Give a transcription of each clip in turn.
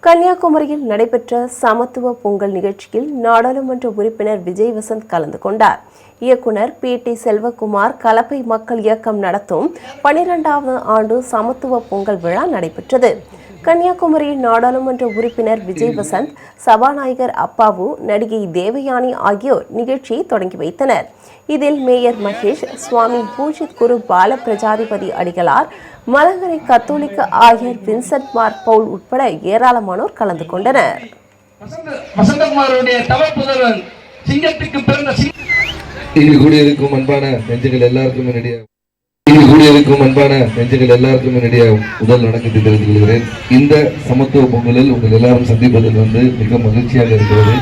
கன்னியாகுமரியில் நடைபெற்ற சமத்துவ பொங்கல் நிகழ்ச்சியில் நாடாளுமன்ற உறுப்பினர் விஜய் வசந்த் கலந்து கொண்டார். இயக்குனர் பி.டி. செல்வகுமார் கலப்பை மக்கள் இயக்கம் நடத்தும் 12வது ஆண்டு சமத்துவ பொங்கல் விழா நடைபெற்றது. கன்னியாகுமரியில் நாடாளுமன்ற உறுப்பினர் விஜய் வசந்த், சபாநாயகர் அப்பாவு, நடிகை தேவயானி ஆகியோர் நிகழ்ச்சியை தொடங்கி வைத்தனர். இதில் மேயர் மகேஷ், சுவாமி பூஜித் குரு பால பிரஜாதிபதி அடிகளார், மலங்கரை கத்தோலிக்க ஆயர் வின்சென்ட் மார் பவுல் உட்பட ஏராளமானோர் கலந்து கொண்டனர். முதல் வணக்கத்தை தெரிவித்துக் கொள்கிறேன். இந்த சமத்துவ பொங்கலில் உங்கள் எல்லாரும் சந்திப்பதில் மிக மகிழ்ச்சியாக இருக்கிறது.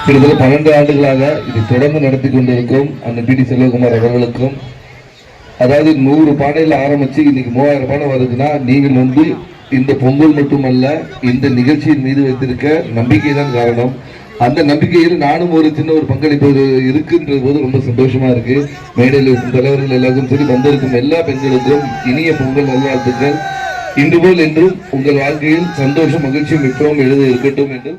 கிட்டத்தட்ட 12 ஆண்டுகளாக இதை தொடர்ந்து நடத்தி கொண்டிருக்கும் அந்த பி.டி. செல்வகுமார் அவர்களுக்கும், அதாவது 100 பானையில் ஆரம்பிச்சு இன்னைக்கு 3000 பானை வருதுன்னா, நீங்கள் இந்த பொங்கல் மட்டுமல்ல, இந்த நிகழ்ச்சியின் மீது வைத்திருக்க நம்பிக்கை தான் காரணம். அந்த நம்பிக்கையில் நானும் ஒரு சின்ன பங்களிப்பு இருக்குன்றது போது ரொம்ப சந்தோஷமா இருக்கு. மேடையில் இருக்கும் தலைவர்கள் எல்லாருக்கும் சரி, வந்திருக்கும் எல்லா பெண்களுக்கும் இனிய பொங்கல் நல்வாழ்த்துக்கள். இன்று போல் என்றும் உங்கள் வாழ்க்கையில் சந்தோஷம் மகிழ்ச்சியும் எப்பவும் எழுத இருக்கட்டும் என்று.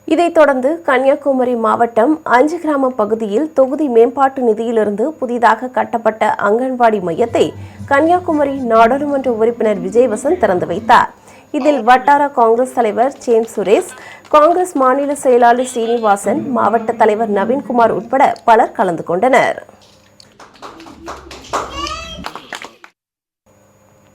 இதைத் தொடர்ந்து கன்னியாகுமரி மாவட்டம் 5 கிராம பகுதியில் தொகுதி மேம்பாட்டு நிதியிலிருந்து புதிதாக கட்டப்பட்ட அங்கன்வாடி மையத்தை கன்னியாகுமரி நாடாளுமன்ற உறுப்பினர் விஜய் வசந்த் திறந்து வைத்தார். இதில் வட்டார காங்கிரஸ் தலைவர் ஜேம்ஸ் சுரேஷ், காங்கிரஸ் மாநில செயலாளர் சீனிவாசன், மாவட்ட தலைவர் நவீன்குமார் உட்பட பலர் கலந்து கொண்டனர்.